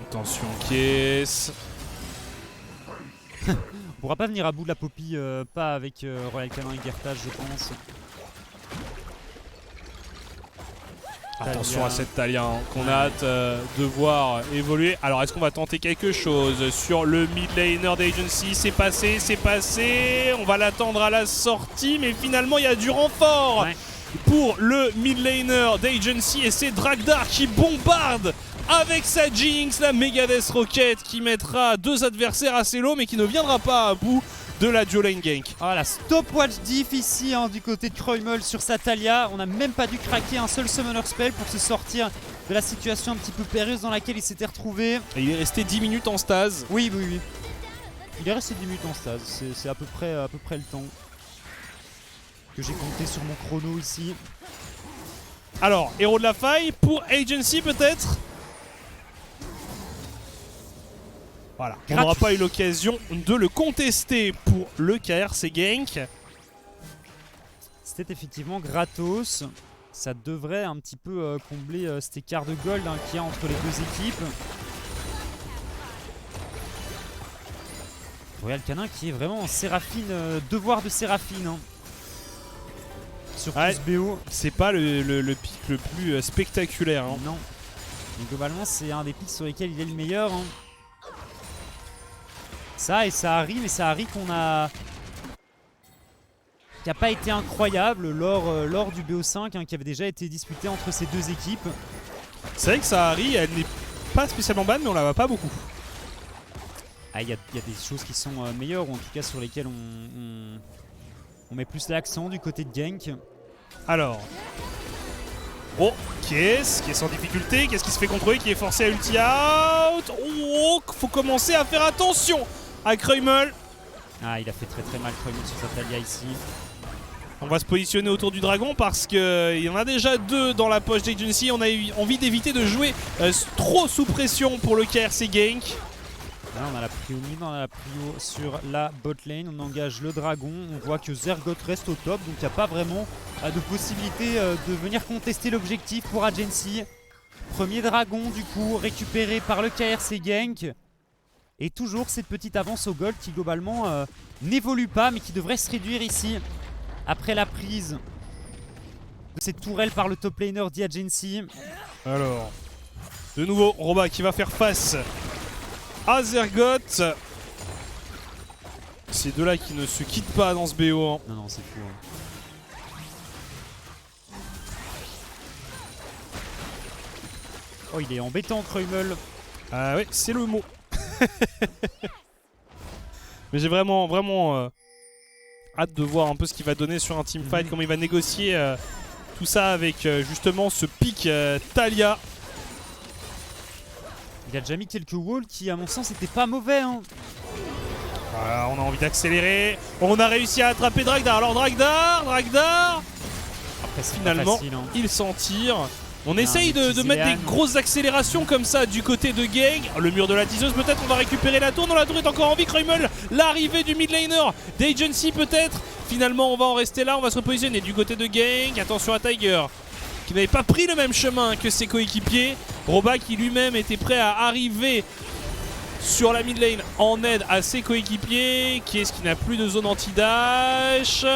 Attention Kiss. On pourra pas venir à bout de la Poppy, pas avec Royal Canin et Girtas je pense. Attention à cette Talia hein, qu'on a hâte de voir évoluer. Alors est-ce qu'on va tenter quelque chose sur le mid laner d'Agency? C'est passé. On va l'attendre à la sortie, mais finalement il y a du renfort pour le mid laner d'Agency et c'est Dragdar qui bombarde avec sa Jinx, la Megadeth Rocket qui mettra deux adversaires assez low mais qui ne viendra pas à bout de la duo lane gank. Ah la stopwatch diff ici hein, du côté de Kreumel sur sa Talia. On n'a même pas dû craquer un seul summoner spell pour se sortir de la situation un petit peu périlleuse dans laquelle il s'était retrouvé. Et il est resté 10 minutes en stase. Oui. Il est resté 10 minutes en stase, c'est à peu près le temps que j'ai compté sur mon chrono ici. Alors, héros de la faille pour Agency peut-être. Voilà, on n'aura pas eu l'occasion de le contester pour le KRC Gank. C'était effectivement gratos. Ça devrait un petit peu combler cet écart de gold hein, qu'il y a entre les deux équipes. Royal Canin qui est vraiment en Séraphine, devoir de Séraphine. Hein. Sur tous BO. C'est pas le pic le plus spectaculaire. Hein. Non. Mais globalement, c'est un des pics sur lesquels il est le meilleur. Hein. Ça et Sahari, mais Sahari qui n'a pas été incroyable lors du BO5 hein, qui avait déjà été disputé entre ces deux équipes. C'est vrai que Sahari, elle n'est pas spécialement bonne, mais on la voit pas beaucoup. Ah, il y a des choses qui sont meilleures, ou en tout cas sur lesquelles on met plus l'accent du côté de Gank. Alors. Oh, Kiss qui est sans difficulté, qu'est-ce qui se fait contrôler, qui est forcé à ulti out. Oh, faut commencer à faire attention à Kreumel. Ah, il a fait très mal Kreumel sur sa Talia ici. On va se positionner autour du dragon parce qu'il y en a déjà deux dans la poche d'Agency. On a eu envie d'éviter de jouer trop sous pression pour le KRC Gank. Là, on a la prio mid, on a la prio sur la bot lane. On engage le dragon. On voit que Zergoth reste au top. Donc il n'y a pas vraiment de possibilité de venir contester l'objectif pour Agency. Premier dragon du coup récupéré par le KRC Gank. Et toujours cette petite avance au gold qui globalement n'évolue pas mais qui devrait se réduire ici. Après la prise de cette tourelle par le top laner d'Agency. Alors, de nouveau, Roba qui va faire face à Zergoth. Ces deux-là qui ne se quittent pas dans ce BO. Hein. Non, c'est fou. Hein. Oh, il est embêtant, Kreumel. Ah ouais, c'est le mot. Mais j'ai vraiment hâte de voir un peu ce qu'il va donner sur un teamfight, comment il va négocier tout ça avec justement ce pic Talia. Il a déjà mis quelques walls qui, à mon sens, n'étaient pas mauvais. Hein. Voilà, on a envie d'accélérer. On a réussi à attraper Dragdar. Alors Dragdar. Après, Finalement, facile, hein. il s'en tire. On essaye de mettre des grosses accélérations comme ça du côté de Gang. Le mur de la tiseuse peut-être, on va récupérer la tour. Non, la tour est encore en vie. Kreumel, l'arrivée du mid laner d'Agency peut-être. Finalement, on va en rester là. On va se repositionner du côté de Gang. Attention à Tiger, qui n'avait pas pris le même chemin que ses coéquipiers. Roba qui lui-même était prêt à arriver sur la mid lane en aide à ses coéquipiers. Qui est-ce qui n'a plus de zone anti-dash?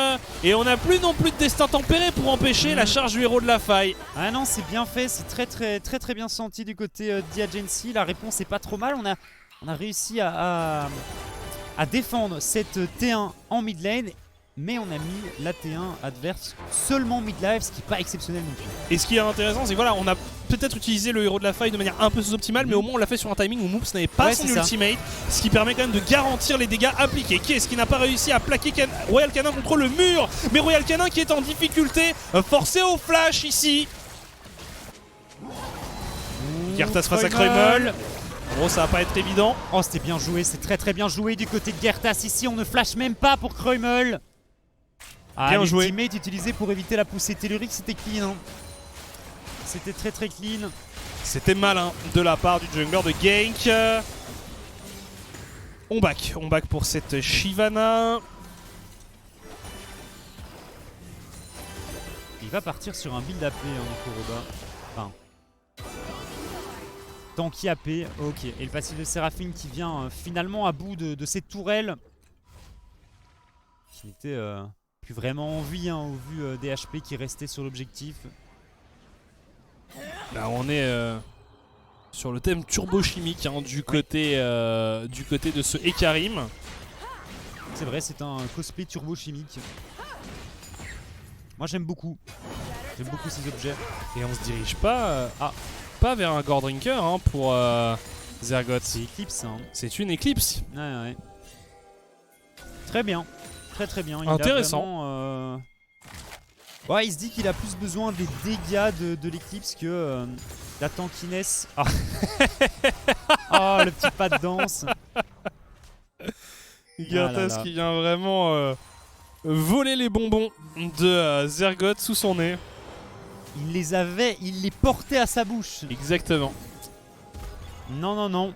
Et on n'a plus non plus de destin tempéré pour empêcher la charge du héros de la faille. Ah non, c'est bien fait, c'est très bien senti du côté d'Agency. La réponse est pas trop mal. On a réussi à défendre cette T1 en mid lane. Mais on a mis la T1 adverse seulement mid-life, ce qui n'est pas exceptionnel non plus. Et ce qui est intéressant, c'est que voilà, on a peut-être utilisé le héros de la faille de manière un peu sous-optimale, mais au moins on l'a fait sur un timing où Moops n'avait pas son ultimate, ce qui permet quand même de garantir les dégâts appliqués. Qui est-ce qui n'a pas réussi à plaquer Royal Canin contre le mur? Mais Royal Canin qui est en difficulté, forcé au flash ici. Gertas face à Kreumel. Gros, ça va pas être évident. Oh, c'était bien joué, c'est très bien joué du côté de Gertas. Ici, on ne flash même pas pour Kreumel. Bien joué. L'ultimate utilisé pour éviter la poussée tellurique, c'était clean. Hein. C'était très clean. C'était malin de la part du jungler de Gank. On back pour cette Shyvana. Il va partir sur un build AP, Nico Roba. Enfin. Tanky AP, ok. Et le passif de Seraphine qui vient finalement à bout de cette tourelle. Qui n'était plus vraiment en vie au vu des HP qui restaient sur l'objectif. Là on est sur le thème turbo-chimique du côté de ce Ekarim. C'est vrai, c'est un cosplay turbo-chimique. Moi j'aime beaucoup. J'aime beaucoup ces objets. Et on se dirige pas, pas vers un Gore Drinker pour Zergoth. C'est Eclipse. Hein. C'est une Eclipse. Ouais. Très bien. Très bien. Intéressant. Vraiment, ouais, il se dit qu'il a plus besoin des dégâts de l'Eclipse que la tankiness. Ah. Oh, le petit pas de danse. Gertas qui vient vraiment voler les bonbons de Zergoth sous son nez. Il les portait à sa bouche. Exactement. Non.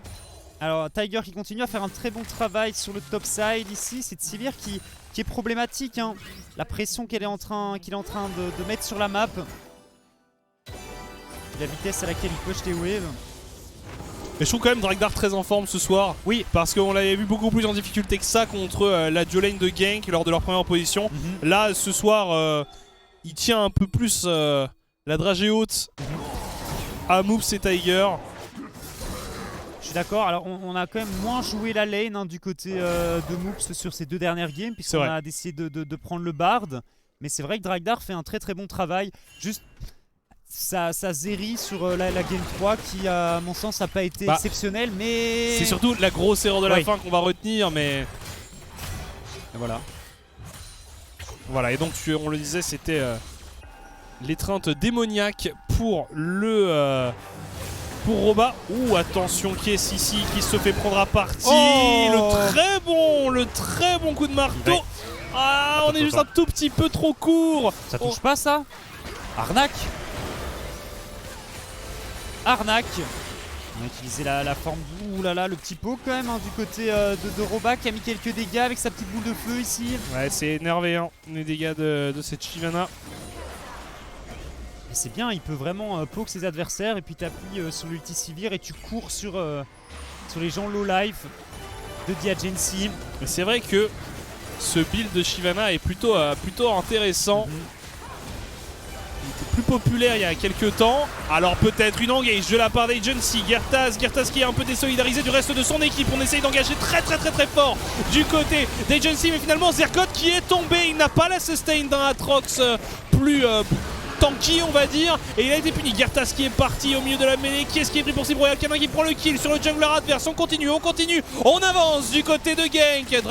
Alors Tiger qui continue à faire un très bon travail sur le top side ici. C'est Sivir qui est problématique. Hein. La pression qu'il est en train de mettre sur la map. Et la vitesse à laquelle il push les waves. Et je trouve quand même Dragdar très en forme ce soir. Oui, parce qu'on l'avait vu beaucoup plus en difficulté que ça contre la duo lane de Gank lors de leur première position. Là, ce soir, il tient un peu plus la dragée haute à Moops et Tiger. Je suis d'accord, alors on a quand même moins joué la lane du côté de Moops sur ces deux dernières games, puisqu'on a décidé de prendre le Bard. Mais c'est vrai que Dragdar fait un très bon travail. Juste sa zérie sur la game 3 qui, à mon sens, n'a pas été exceptionnelle, mais... C'est surtout la grosse erreur de la fin qu'on va retenir, mais... Et voilà. Voilà, et donc on le disait, c'était l'étreinte démoniaque pour le... pour Roba. Ouh, attention, qui est ici qui se fait prendre à partie. Le très bon coup de marteau. Ah, on est juste un tout petit peu trop court. Ça touche pas ça? Arnaque. On a utilisé la forme du... Ouh là là, le petit pot quand même du côté de Roba qui a mis quelques dégâts avec sa petite boule de feu ici. Ouais, c'est énervé les dégâts de cette Shyvana. C'est bien, il peut vraiment poke ses adversaires et puis t'appuies sur l'ulti Sivir et tu cours sur les gens low life de Diagency. Mais c'est vrai que ce build de Shyvana est plutôt intéressant. Il était plus populaire il y a quelques temps. Alors peut-être une engage de la part d'Agency. Gertas qui est un peu désolidarisé du reste de son équipe. On essaye d'engager très fort du côté d'Agency. Mais finalement Zergoth qui est tombé. Il n'a pas la sustain d'un Atrox plus... tanky on va dire, et il a été puni. Gertas qui est parti au milieu de la mêlée. Qui est-ce qui est pris pour cible? Royal Canin qui prend le kill sur le jungler adverse. On continue, on avance du côté de Gank.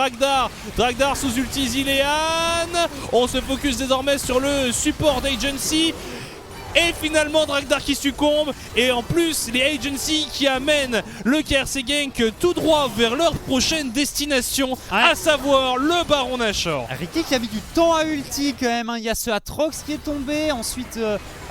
Dragdar sous ulti Zilean. On se focus désormais sur le support d'Agency. Et finalement Draktar qui succombe. Et en plus les Agency qui amènent le KRC Genk tout droit vers leur prochaine destination, à savoir le Baron Nashor. Ricky qui a mis du temps à ulti quand même, hein. Il y a ce Atrox qui est tombé, ensuite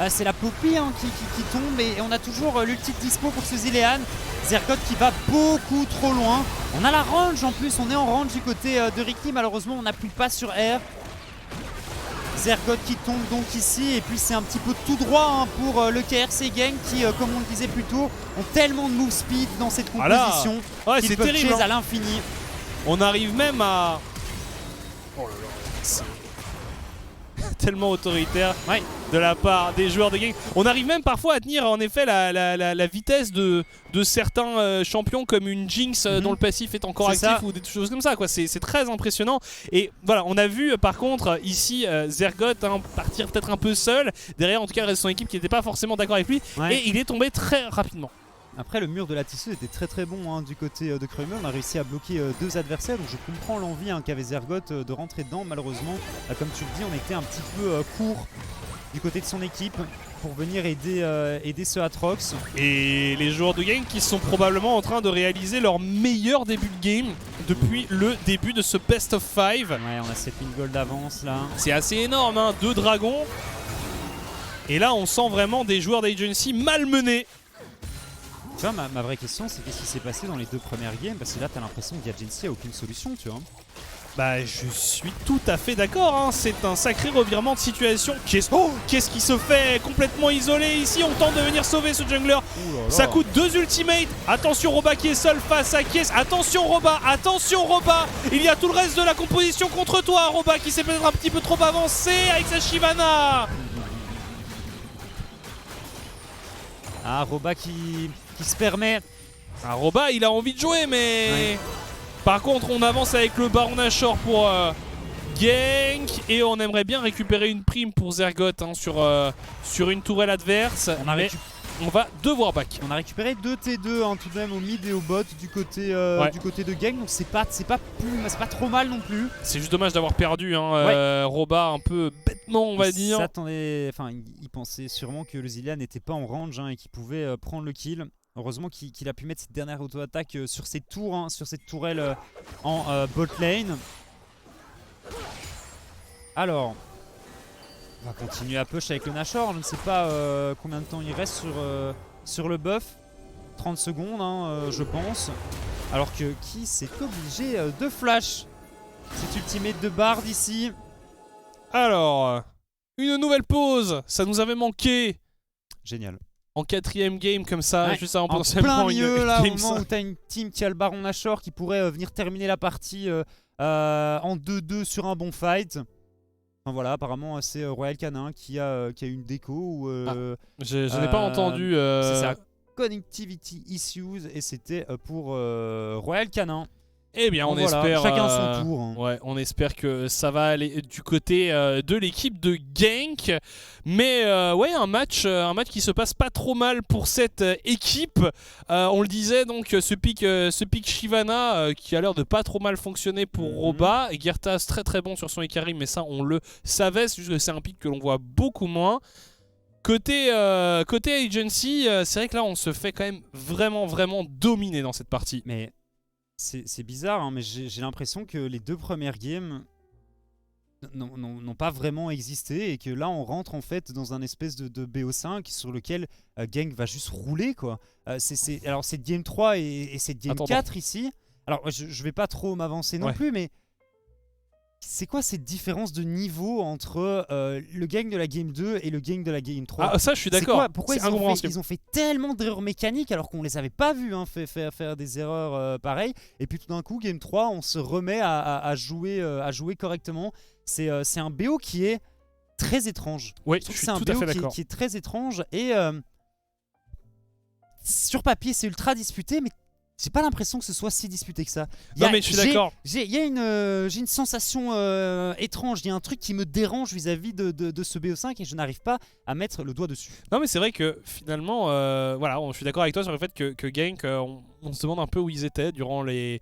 c'est la Poppy hein, qui tombe et on a toujours l'ulti de dispo pour ce Zilean. Zergoth qui va beaucoup trop loin. On a la range en plus, on est en range du côté de Ricky, malheureusement on n'appuie pas sur R. Zergoth qui tombe donc ici et puis c'est un petit peu tout droit hein, pour le KRC Genk qui, comme on le disait plus tôt, ont tellement de move speed dans cette composition qu'ils peuvent chase à l'infini. On arrive même à... Oh là là, c'est tellement autoritaire de la part des joueurs de Genk. On arrive même parfois à tenir en effet la vitesse de certains champions comme une Jinx dont le passif est encore actif ou des choses comme ça, quoi. C'est très impressionnant. Et voilà, on a vu par contre ici Zergoth hein, partir peut-être un peu seul. Derrière en tout cas le reste de son équipe qui n'était pas forcément d'accord avec lui. Et il est tombé très rapidement. Après le mur de la tisseuse était très bon hein, du côté de Kreumer. On a réussi à bloquer deux adversaires, donc je comprends l'envie hein, qu'avait Zergoth de rentrer dedans. Malheureusement, comme tu le dis, on était un petit peu court du côté de son équipe pour venir aider ce Atrox. Et les joueurs de Genk qui sont probablement en train de réaliser leur meilleur début de game depuis le début de ce best of 5. Ouais, on a 7000 gold d'avance là. C'est assez énorme, hein, 2 dragons. Et là on sent vraiment des joueurs d'Agency malmenés. Tu vois, ma vraie question, c'est qu'est-ce qui s'est passé dans les 2 premières games? Parce que là, t'as l'impression que Agency a aucune solution, tu vois. Bah, je suis tout à fait d'accord, hein. C'est un sacré revirement de situation. Qu'est-ce qui se fait complètement isolé ici? On tente de venir sauver ce jungler. Ça coûte 2 ultimates. Attention, Roba qui est seul face à Kies. Attention, Roba. Il y a tout le reste de la composition contre toi, Roba, qui s'est peut-être un petit peu trop avancé avec sa Shyvana. Ah, Roba qui se permet. Ah, Roba, il a envie de jouer, mais... Par contre, on avance avec le Baron Nashor pour Genk. Et on aimerait bien récupérer une prime pour Zergoth hein, sur une tourelle adverse. On va devoir back. On a récupéré 2 T2 hein, tout de même au mid et au bot du côté de Genk. Donc c'est pas trop mal non plus. C'est juste dommage d'avoir perdu hein, Roba un peu bêtement, on va dire. Il pensait sûrement que le Zilean n'était pas en range hein, et qu'il pouvait prendre le kill. Heureusement qu'il a pu mettre cette dernière auto-attaque sur ses tours, hein, sur cette tourelle en bot lane. Alors, on va continuer à push avec le Nashor. Je ne sais pas combien de temps il reste sur le buff. 30 secondes, hein, je pense. Alors que qui s'est obligé de flash cet ultimate de Bard ici. Alors, une nouvelle pause. Ça nous avait manqué. Génial. En 4ème game comme ça, juste avant potentiellement en plein milieu là, au moment où t'as une team qui a le Baron Nashor qui pourrait venir terminer la partie en 2-2 sur un bon fight. Enfin, voilà, apparemment c'est Royal Canin qui a une déco. Je n'ai pas entendu. C'est ça, connectivity issues et c'était pour Royal Canin. Eh bien, on espère. Chacun son tour. Hein. Ouais, on espère que ça va aller du côté de l'équipe de Genk. Mais ouais, un match qui se passe pas trop mal pour cette équipe. On le disait donc, ce pick Shyvana qui a l'air de pas trop mal fonctionner pour Roba. Et Girtas très bon sur son Ikari, mais ça on le savait. C'est juste que c'est un pick que l'on voit beaucoup moins. Côté Agency, c'est vrai que là on se fait quand même vraiment dominer dans cette partie. Mais c'est bizarre, hein, mais j'ai l'impression que les 2 premières games n'ont pas vraiment existé et que là on rentre en fait dans un espèce de BO5 sur lequel Genk va juste rouler quoi. Alors c'est game 3 et c'est game 4 ici. Alors je vais pas trop m'avancer non plus, mais c'est quoi cette différence de niveau entre le gang de la game 2 et le gang de la game 3? Ah, ça je suis d'accord. Pourquoi ils ont fait tellement d'erreurs mécaniques alors qu'on les avait pas vus hein, faire des erreurs pareilles. Et puis tout d'un coup, game 3, on se remet à jouer correctement. C'est un BO qui est très étrange. Oui, je suis tout à fait d'accord. Qui est très étrange et sur papier c'est ultra disputé, mais j'ai pas l'impression que ce soit si disputé que ça. Non mais je suis d'accord. J'ai une sensation étrange, il y a un truc qui me dérange vis-à-vis de ce BO5 et je n'arrive pas à mettre le doigt dessus. Non mais c'est vrai que finalement, voilà, je suis d'accord avec toi sur le fait que Genk, on se demande un peu où ils étaient durant les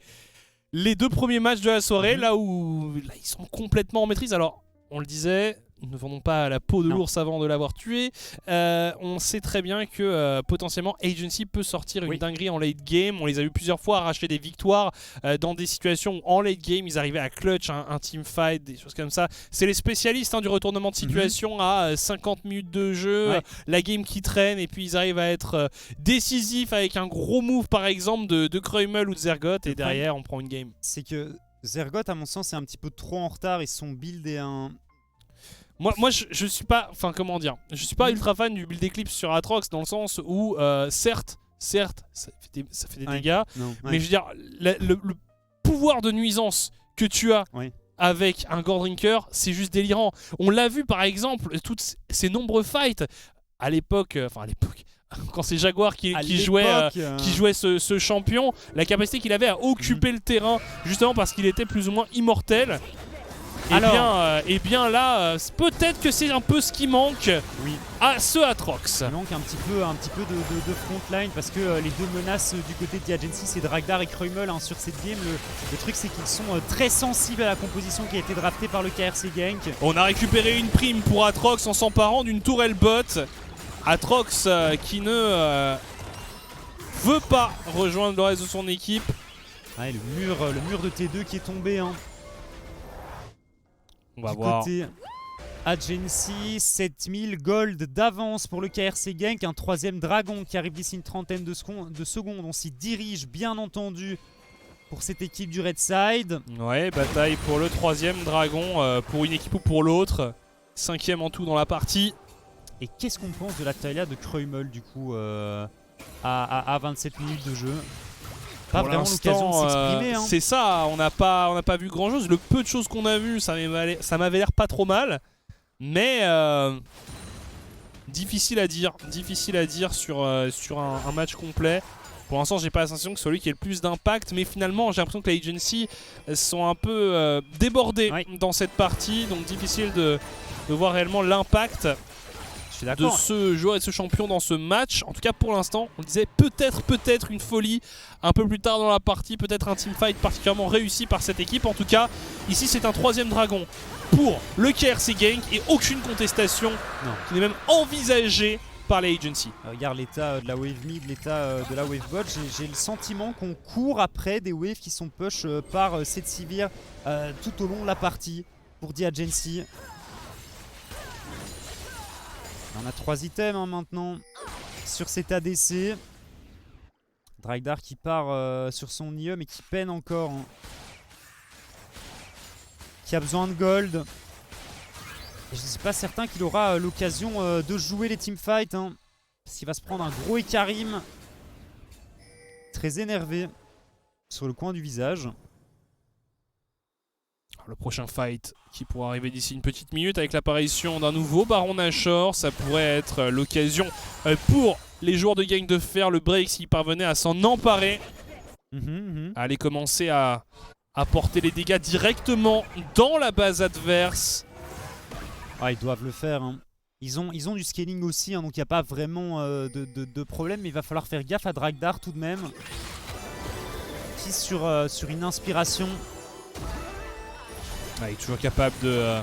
2 premiers matchs de la soirée, là où ils sont complètement en maîtrise. Alors, on le disait, ne vendons pas la peau de l'ours avant de l'avoir tué. On sait très bien que potentiellement Agency peut sortir une dinguerie en late game. On les a vu plusieurs fois arracher des victoires dans des situations où en late game ils arrivaient à clutch un teamfight, des choses comme ça. C'est les spécialistes du retournement de situation à 50 minutes de jeu, la game qui traîne et puis ils arrivent à être décisifs avec un gros move par exemple de Kreumel ou de Zergot et derrière on prend une game. C'est que Zergot à mon sens est un petit peu trop en retard et son build est un... Moi je suis pas, enfin comment dire, je suis pas ultra fan du build Eclipse sur Aatrox dans le sens où certes ça fait des dégâts, mais je veux dire le pouvoir de nuisance que tu as avec un Goredrinker, c'est juste délirant. On l'a vu par exemple, toutes ces nombreux fights à l'époque, quand c'est Jaguar qui jouait ce champion, la capacité qu'il avait à occuper le terrain, justement parce qu'il était plus ou moins immortel. Et bien là, peut-être que c'est un peu ce qui manque à ce Aatrox. Il manque un petit peu de frontline parce que les deux menaces du côté de Agency, c'est Dragdar et Kreumel sur cette game. Le truc, c'est qu'ils sont très sensibles à la composition qui a été draftée par le KRC Genk. On a récupéré une prime pour Aatrox en s'emparant d'une tourelle bot. Aatrox qui ne veut pas rejoindre le reste de son équipe. Le mur de T2 qui est tombé. On va voir. Côté Agency, 7000 gold d'avance pour le KRC Genk. Un troisième dragon qui arrive d'ici une trentaine de secondes. On s'y dirige bien entendu pour cette équipe du Red Side. Ouais, bataille pour le troisième dragon, pour une équipe ou pour l'autre. 5e en tout dans la partie. Et qu'est-ce qu'on pense de la taille de Kreumel du coup à 27 minutes de jeu? Pas vraiment l'occasion de s'exprimer. C'est ça, on n'a pas vu grand chose. Le peu de choses qu'on a vu, ça m'avait l'air pas trop mal. Mais difficile à dire sur un match complet. Pour l'instant, j'ai pas la sensation que ce soit lui qui ait le plus d'impact. Mais finalement, j'ai l'impression que les Agency sont un peu débordés dans cette partie. Donc difficile de voir réellement l'impact de ce joueur et de ce champion dans ce match. En tout cas pour l'instant, on disait peut-être une folie un peu plus tard dans la partie, peut-être un teamfight particulièrement réussi par cette équipe. En tout cas, ici c'est un troisième dragon pour le KRC Genk et aucune contestation qui n'est même envisagée par les Agency. Regarde l'état de la wave mid, l'état de la wave bot. J'ai le sentiment qu'on court après des waves qui sont push par cette Sivir tout au long de la partie pour The Agency. On a 3 items maintenant sur cet ADC. Dragdar qui part sur son IE mais qui peine encore. Qui a besoin de gold. Et je ne suis pas certain qu'il aura l'occasion de jouer les teamfights. Parce qu'il va se prendre un gros Ikarim. Très énervé sur le coin du visage. Le prochain fight qui pourra arriver d'ici une petite minute avec l'apparition d'un nouveau Baron Nashor. Ça pourrait être l'occasion pour les joueurs de Genk de faire le break s'ils parvenaient à s'en emparer. À aller commencer à apporter les dégâts directement dans la base adverse. Ils doivent le faire. Ils ont du scaling aussi, donc il n'y a pas vraiment de problème. Mais il va falloir faire gaffe à Dragdar tout de même. Qui sur une inspiration. Il est toujours capable de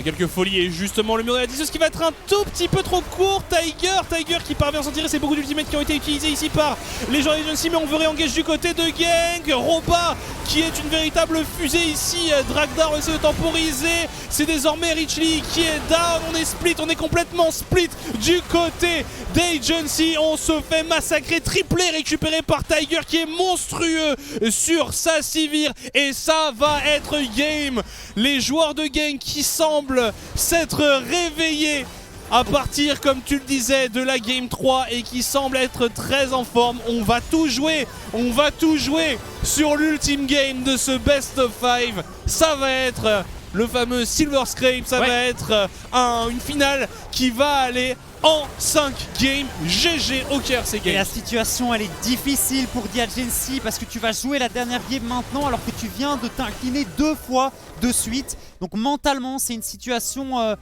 quelques folies. Et justement le mur de la disseuse qui va être un tout petit peu trop court. Tiger qui parvient à s'en tirer. C'est beaucoup d'ultimates qui ont été utilisés ici par les joueurs d'Agency. Mais on veut réengager du côté de Genk. Roba qui est une véritable fusée ici. Dragdar essaie de temporiser. C'est désormais Richly qui est down. On est split, on est complètement split du côté d'Agency. On se fait massacrer, triplé récupéré par Tiger qui est monstrueux sur sa Sivir. Et ça va être game. Les joueurs de Genk qui semblent s'être réveillés à partir, comme tu le disais, de la Game 3 et qui semblent être très en forme. On va tout jouer sur l'ultime game de ce Best of 5. Ça va être le fameux Silver Scrape, ça va être une finale qui va aller en 5 games. GG au KRC Genk. Et la situation elle est difficile pour The Agency parce que tu vas jouer la dernière game maintenant alors que tu viens de t'incliner 2 fois de suite. Donc mentalement c'est une situation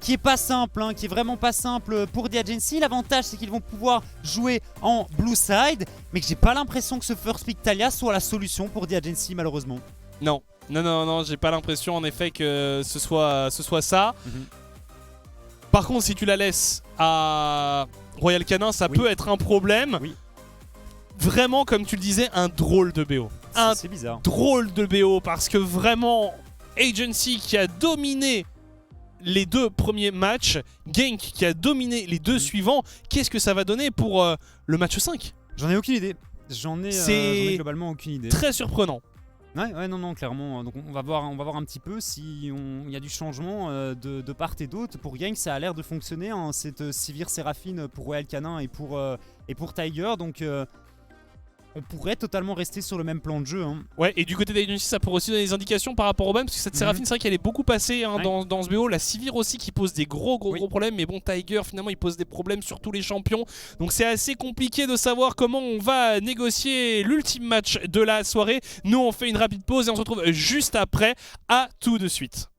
qui est pas simple, qui est vraiment pas simple pour The Agency. L'avantage c'est qu'ils vont pouvoir jouer en blue side, mais que j'ai pas l'impression que ce First Pick Taliyah soit la solution pour The Agency malheureusement. Non, j'ai pas l'impression en effet que ce soit ça. Par contre, si tu la laisses à Royal Canin, ça peut être un problème. Oui. Vraiment, comme tu le disais, un drôle de BO. C'est bizarre. Drôle de BO parce que vraiment, Agency qui a dominé les 2 premiers matchs, Genk qui a dominé les 2 suivants, qu'est-ce que ça va donner pour le match 5 ? J'en ai aucune idée. J'en ai globalement aucune idée. Très surprenant. Ouais, non, clairement. Donc on va voir un petit peu s'il y a du changement de part et d'autre. Pour Genk, ça a l'air de fonctionner, hein, cette Sivir Séraphine pour Royal Canin et pour Tiger. Donc on pourrait totalement rester sur le même plan de jeu. Hein. Ouais, et du côté d'Agency, ça pourrait aussi donner des indications par rapport au ban, parce que cette Séraphine, c'est vrai qu'elle est beaucoup passée hein, dans ce BO. La Sivir aussi qui pose des gros problèmes, mais bon, Tiger, finalement, il pose des problèmes sur tous les champions. Donc c'est assez compliqué de savoir comment on va négocier l'ultime match de la soirée. Nous, on fait une rapide pause et on se retrouve juste après. À tout de suite.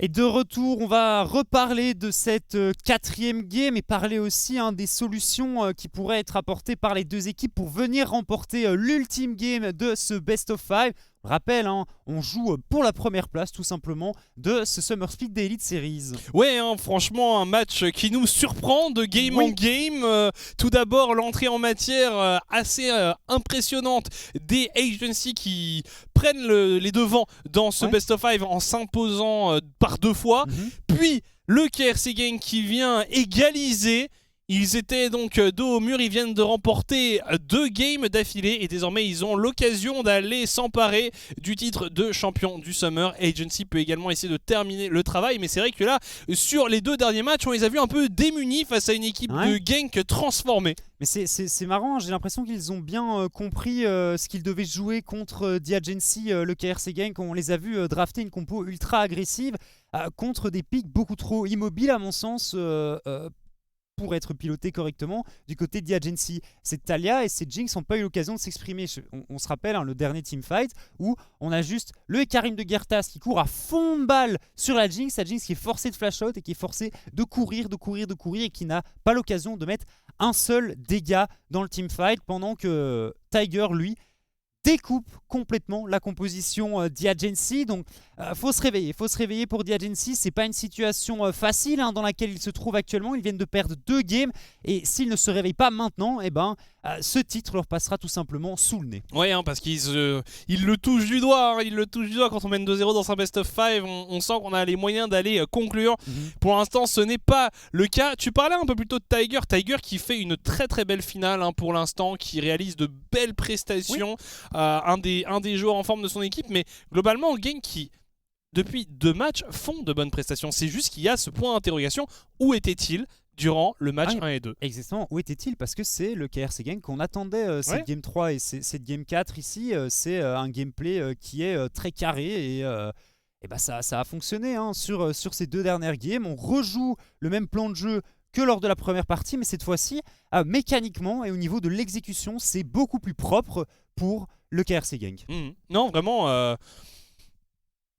Et de retour, on va reparler de cette 4e game et parler aussi des solutions qui pourraient être apportées par les 2 équipes pour venir remporter l'ultime game de ce Best of 5. Rappel, on joue pour la première place tout simplement de ce Summer Split des Elite Series. Ouais, franchement un match qui nous surprend de game en game. Tout d'abord l'entrée en matière assez impressionnante des Agency qui prennent les devants dans ce Best of 5 en s'imposant par 2 fois. Puis le KRC Genk qui vient égaliser. Ils étaient donc dos au mur, ils viennent de remporter 2 games d'affilée et désormais ils ont l'occasion d'aller s'emparer du titre de champion du Summer. Agency peut également essayer de terminer le travail, mais c'est vrai que là, sur les 2 derniers matchs, on les a vus un peu démunis face à une équipe de Genk transformée. Mais c'est marrant, j'ai l'impression qu'ils ont bien compris ce qu'ils devaient jouer contre The Agency, le KRC Genk. On les a vus drafter une compo ultra agressive contre des pics beaucoup trop immobiles à mon sens. Pour être piloté correctement du côté de The Agency. C'est Taliyah et c'est Jinx n'ont pas eu l'occasion de s'exprimer. On se rappelle le dernier teamfight où on a juste le Karim de Gertas qui court à fond de balle sur la Jinx qui est forcée de flash out et qui est forcée de courir et qui n'a pas l'occasion de mettre un seul dégât dans le teamfight pendant que Tiger, lui, découpe complètement la composition The Agency. Donc faut se réveiller pour The Agency. C'est pas une situation facile dans laquelle ils se trouvent actuellement. Ils viennent de perdre 2 games et s'ils ne se réveillent pas maintenant, ce titre leur passera tout simplement sous le nez. Ouais, parce qu'ils le touchent du doigt. Ils le touchent du doigt quand on mène 2-0 dans un best of 5. On sent qu'on a les moyens d'aller conclure. Pour l'instant, ce n'est pas le cas. Tu parlais un peu plus tôt de Tiger. Tiger qui fait une très très belle finale pour l'instant, qui réalise de belles prestations. Un des joueurs en forme de son équipe, mais globalement, Genk qui, depuis 2 matchs, font de bonnes prestations. C'est juste qu'il y a ce point d'interrogation. Où était-il durant le match 1 et 2? Exactement, où était-il? Parce que c'est le KRC Genk qu'on attendait cette Game 3 et cette Game 4 ici. C'est un gameplay qui est très carré et ça a fonctionné sur ces 2 dernières games. On rejoue le même plan de jeu que lors de la première partie, mais cette fois-ci, mécaniquement et au niveau de l'exécution, c'est beaucoup plus propre pour le KRC Genk. Non, vraiment...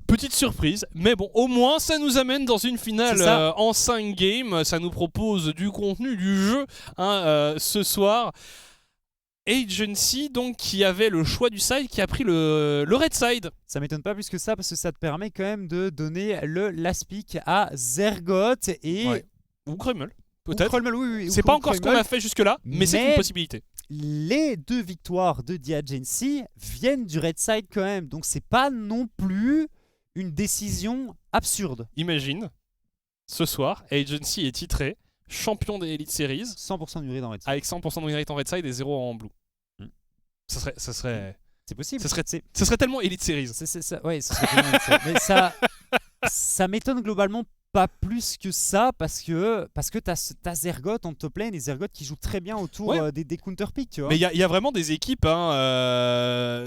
Petite surprise, mais bon, au moins ça nous amène dans une finale en 5 games. Ça nous propose du contenu du jeu ce soir. Agency, donc, qui avait le choix du side, qui a pris le red side. Ça m'étonne pas plus que ça, parce que ça te permet quand même de donner le last pick à Zergoat et... Ou Krummel, peut-être. Oui, c'est pas encore ce qu'on a fait jusque-là, mais c'est une possibilité. Les 2 victoires de The Agency viennent du red side quand même, donc c'est pas non plus une décision absurde. Imagine, ce soir, Agency est titré champion des Elite Series. 100% de win rate en red side. Avec 100% de win rate en red side et 0 en blue. Ça serait... C'est possible. Ce serait tellement Elite Series. Ouais, ce serait tellement Elite Series. Mais ça m'étonne globalement pas plus que ça parce que t'as Zergoat en top lane et Zergoat qui joue très bien autour des counter picks, tu vois. Mais il y a vraiment des équipes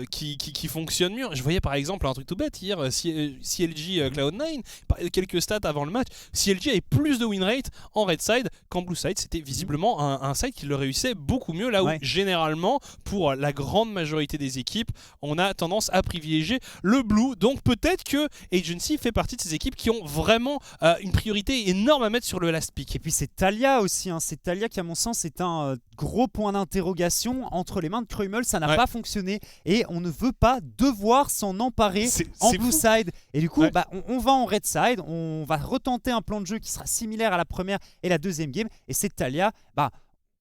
qui fonctionnent mieux. Je voyais par exemple un truc tout bête hier, CLG Cloud9, quelques stats avant le match. CLG avait plus de win rate en red side qu'en blue side. C'était visiblement un side qui le réussissait beaucoup mieux, là où généralement, pour la grande majorité des équipes, on a tendance à privilégier le blue. Donc peut-être que Agency fait partie de ces équipes qui ont vraiment une priorité énorme à mettre sur le last pick. Et puis c'est Taliyah aussi, c'est Taliyah qui à mon sens est un gros point d'interrogation entre les mains de Krummel. Ça n'a pas fonctionné et on ne veut pas devoir s'en emparer en blue side. Et du coup on va en red side, on va retenter un plan de jeu qui sera similaire à la première et la deuxième game, et cette Taliyah,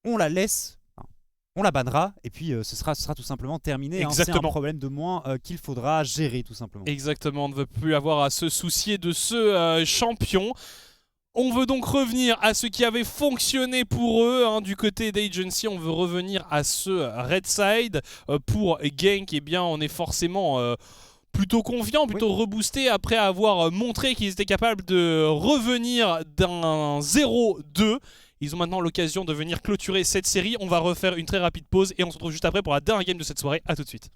on la laisse, on la bannera et puis ce sera tout simplement terminé. C'est un problème de moins qu'il faudra gérer tout simplement. Exactement, on ne veut plus avoir à se soucier de ce champion. On veut donc revenir à ce qui avait fonctionné pour eux du côté d'Agency. On veut revenir à ce red side. Pour Genk, on est forcément plutôt confiant, plutôt reboosté après avoir montré qu'ils étaient capables de revenir d'un 0-2. Ils ont maintenant l'occasion de venir clôturer cette série. On va refaire une très rapide pause et on se retrouve juste après pour la dernière game de cette soirée. A tout de suite.